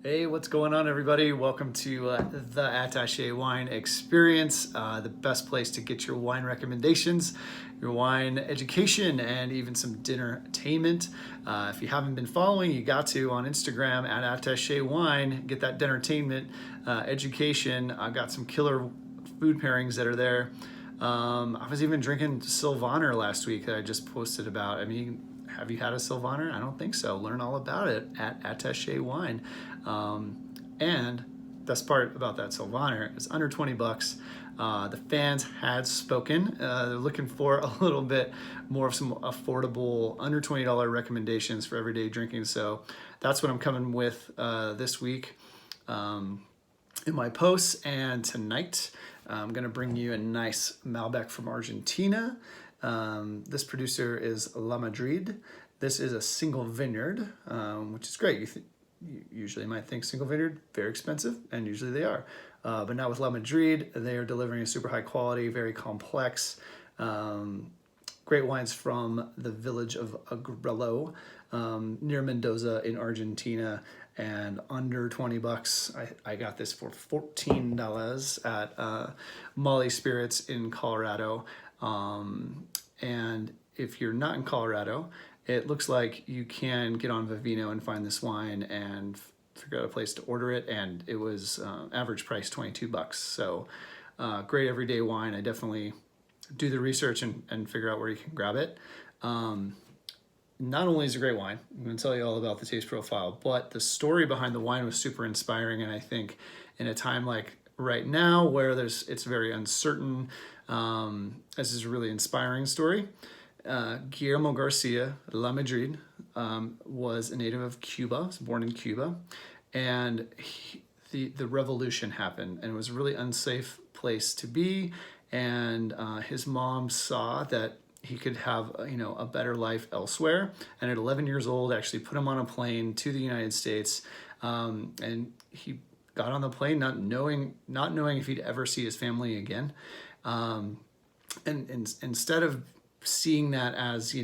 Hey, what's going on, everybody? Welcome to the Attaché Wine Experience, the best place to get your wine recommendations, your wine education, and even some dinner entertainment. If you haven't been following, you got to on Instagram at Attaché Wine. Get that dinner entertainment education. I've got some killer food pairings that are there. I was even drinking Sylvaner last week that I just posted about. I mean, have you had a Sylvaner? I don't think so. Learn all about it at Attaché Wine. And best part about that Sylvaner is under 20 bucks. The fans had spoken. They're looking for a little bit more of some affordable, under $20 recommendations for everyday drinking. So that's what I'm coming with this week in my posts. And tonight, I'm going to bring you a nice Malbec from Argentina. This producer is La Madrid. This is a single vineyard, which is great. You usually might think single vineyard, very expensive, and usually they are. But not with La Madrid. They are delivering a super high quality, very complex, great wines from the village of Agrello, near Mendoza in Argentina, and under 20 bucks. I got this for $14 at Molly Spirits in Colorado. And if you're not in Colorado, it looks like you can get on Vivino and find this wine and figure out a place to order it. And it was average price 22 bucks. So great everyday wine. I definitely do the research and figure out where you can grab it. Not only is it a great wine, I'm going to tell you all about the taste profile, but the story behind the wine was super inspiring. And I think in a time like right now where it's very uncertain, this is a really inspiring story. Guillermo Garcia, La Madrid, was a native of Cuba, was born in Cuba, and the revolution happened, and it was a really unsafe place to be, and his mom saw that he could have a better life elsewhere, and at 11 years old actually put him on a plane to the United States, and he got on the plane not knowing if he'd ever see his family again, and instead of seeing that as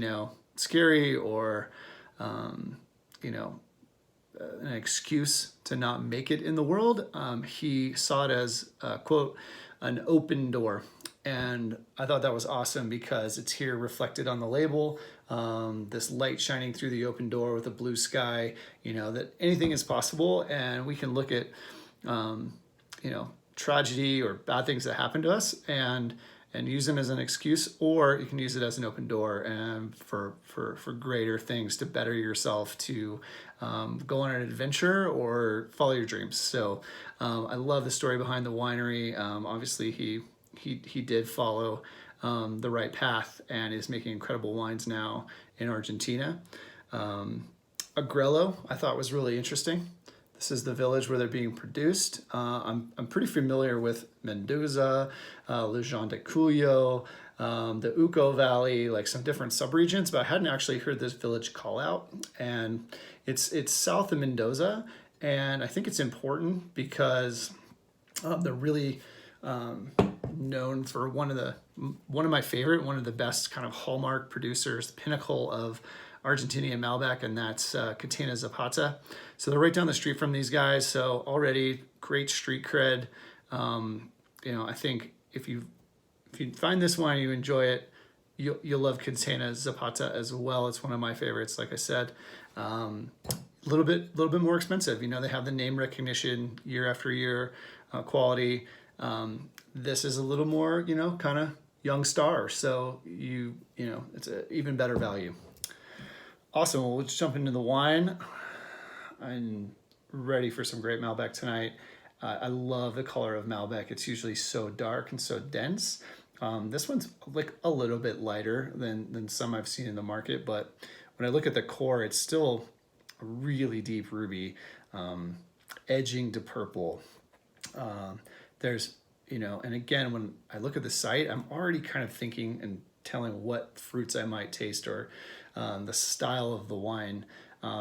scary or an excuse to not make it in the world, he saw it as quote an open door. And I thought that was awesome because it's here reflected on the label, this light shining through the open door with a blue sky, that anything is possible, and we can look at tragedy or bad things that happen to us and use them as an excuse, or you can use it as an open door and for greater things, to better yourself, to go on an adventure or follow your dreams. So I love the story behind the winery. Obviously he did follow the right path and is making incredible wines now in Argentina. Agrello I thought was really interesting. This is the village where they're being produced. I'm pretty familiar with Mendoza, Lujan de Cuyo, the Uco Valley, like some different subregions, but I hadn't actually heard this village call out. And it's south of Mendoza, and I think it's important because they're really known for one of the best kind of hallmark producers, the pinnacle of Argentinian Malbec, and that's Catena Zapata. So they're right down the street from these guys. So already great street cred. I think if you find this wine, you enjoy it, you'll love Catena Zapata as well. It's one of my favorites. Like I said, a little bit more expensive. They have the name recognition year after year, quality. This is a little more, kind of young star. So it's an even better value. Awesome. Well, let's jump into the wine. I'm ready for some great Malbec tonight. I love the color of Malbec. It's usually so dark and so dense. This one's like a little bit lighter than some I've seen in the market, but when I look at the core, it's still a really deep ruby, edging to purple. There's, and again, when I look at the site, I'm already kind of thinking and telling what fruits I might taste, or the style of the wine,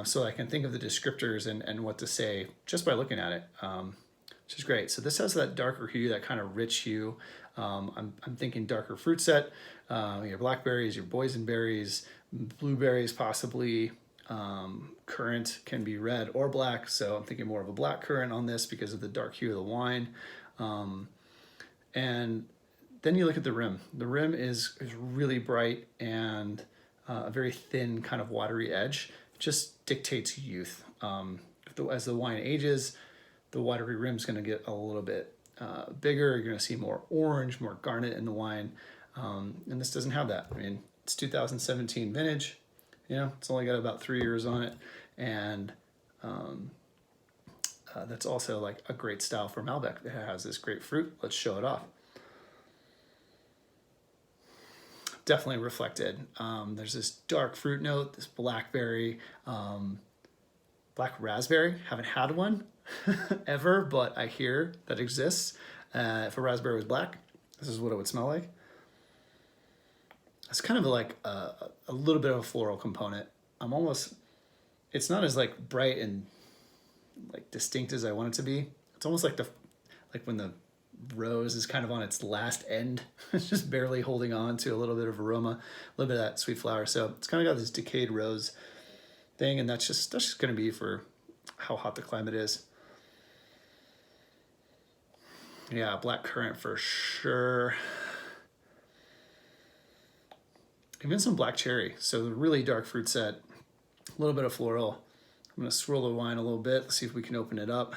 so I can think of the descriptors and what to say just by looking at it, which is great. So this has that darker hue, that kind of rich hue. I'm thinking darker fruit set, your blackberries, your boysenberries, blueberries possibly, Currant can be red or black, so I'm thinking more of a black currant on this because of the dark hue of the wine. And then you look at the rim. The rim is really bright and a very thin kind of watery edge. It just dictates youth. As the wine ages, the watery rim is going to get a little bit bigger. You're going to see more orange, more garnet in the wine. And this doesn't have that. I mean, it's 2017 vintage. You know, it's only got about 3 years on it. And that's also like a great style for Malbec. It has this great fruit. Let's show it off. Definitely reflected. There's this dark fruit note, this blackberry, black raspberry. Haven't had one ever, but I hear that exists. If a raspberry was black, this is what it would smell like. It's kind of like a little bit of a floral component. It's not as like bright and like distinct as I want it to be. It's almost like when the rose is kind of on its last end. It's just barely holding on to a little bit of aroma, a little bit of that sweet flower. So it's kind of got this decayed rose thing, and that's just going to be for how hot the climate is. Yeah, black currant for sure. Even some black cherry. So the really dark fruit set, a little bit of floral. I'm going to swirl the wine a little bit. Let's see if we can open it up.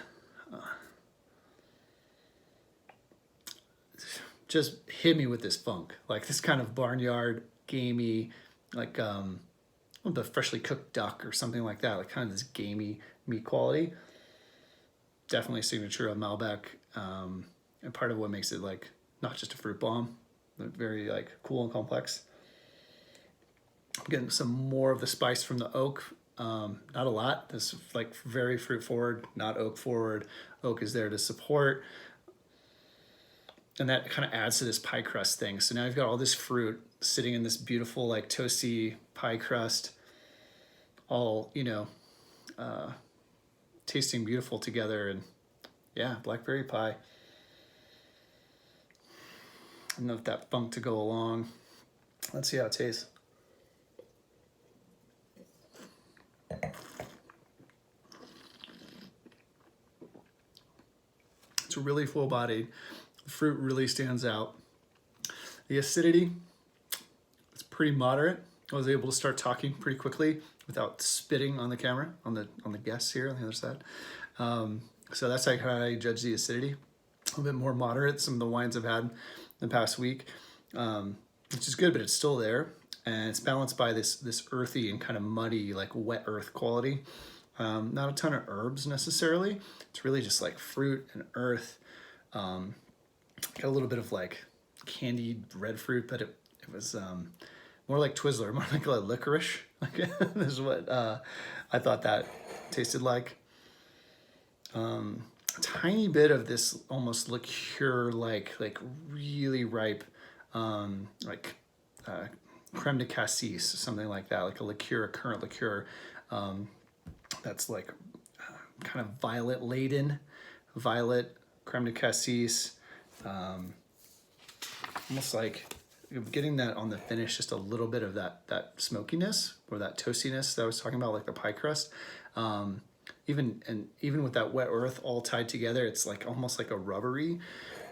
Just hit me with this funk, like this kind of barnyard, gamey, like the freshly cooked duck or something like that, like kind of this gamey meat quality. Definitely a signature of Malbec, and part of what makes it like not just a fruit bomb, but very like cool and complex. I'm getting some more of the spice from the oak. Not a lot. This is like very fruit forward, not oak forward. Oak is there to support. And that kind of adds to this pie crust thing. So now you've got all this fruit sitting in this beautiful like toasty pie crust, all, you know, tasting beautiful together. And yeah, blackberry pie. Enough that funk to go along. Let's see how it tastes. It's really full bodied. The fruit really stands out. The acidity, it's pretty moderate. I was able to start talking pretty quickly without spitting on the camera, on the guests here on the other side. So that's like how I judge the acidity. A little bit more moderate. Some of the wines I've had in the past week, which is good, but it's still there. And it's balanced by this earthy and kind of muddy, like wet earth quality. Not a ton of herbs necessarily. It's really just like fruit and earth. Got a little bit of like candied red fruit, but it was more like Twizzler, more like a licorice. Like this is what I thought that tasted like. A tiny bit of this almost liqueur, like really ripe, like creme de cassis, something like that, like a liqueur, a currant liqueur. That's like kind of violet laden, violet creme de cassis. Almost like getting that on the finish, just a little bit of that smokiness or that toastiness that I was talking about, like the pie crust. Even with that wet earth all tied together, it's like almost like a rubbery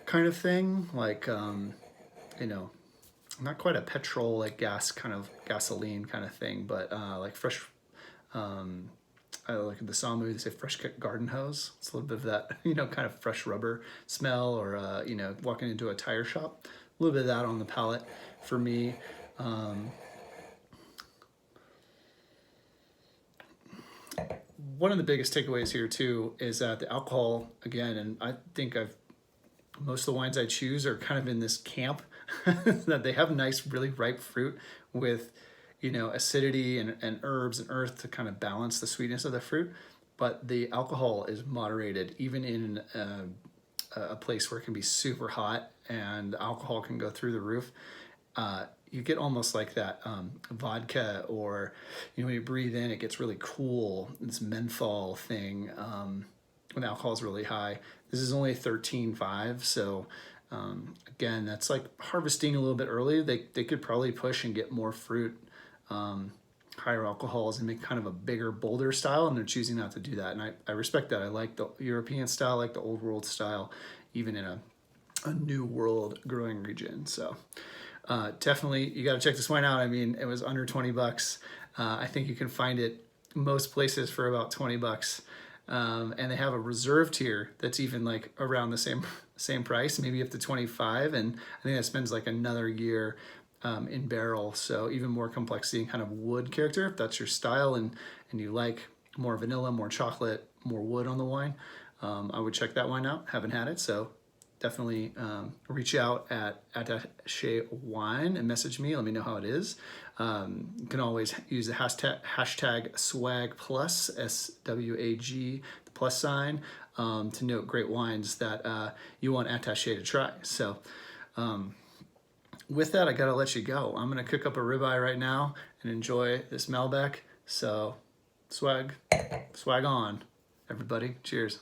kind of thing, like you know, not quite a petrol like gasoline kind of thing, but like fresh. Like in the Samu, they say fresh cut garden hose. It's a little bit of that, you know, kind of fresh rubber smell, or you know, walking into a tire shop. A little bit of that on the palate for me. One of the biggest takeaways here too is that the alcohol, again, and I think most of the wines I choose are kind of in this camp that they have nice, really ripe fruit with, you know, acidity and herbs and earth to kind of balance the sweetness of the fruit. But the alcohol is moderated, even in a place where it can be super hot and alcohol can go through the roof. You get almost like that vodka, or, you know, when you breathe in, it gets really cool, this menthol thing when alcohol is really high. This is only 13.5, so again, that's like harvesting a little bit early. They could probably push and get more fruit higher alcohols and make kind of a bigger, bolder style, and they're choosing not to do that. And I respect that. I like the European style, I like the old world style, even in a new world growing region. So definitely, you got to check this wine out. I mean, it was under 20 bucks. I think you can find it most places for about 20 bucks. And they have a reserve tier that's even like around the same price, maybe up to 25. And I think that spends like another year in barrel. So even more complexity and kind of wood character, if that's your style and you like more vanilla, more chocolate, more wood on the wine, I would check that wine out. Haven't had it, so definitely reach out at Attaché Wine and message me. Let me know how it is. You can always use the hashtag swag plus, SWAG, the plus sign, to note great wines that you want Attaché to try. So with that, I gotta let you go. I'm gonna cook up a ribeye right now and enjoy this Malbec. So swag on, everybody. Cheers.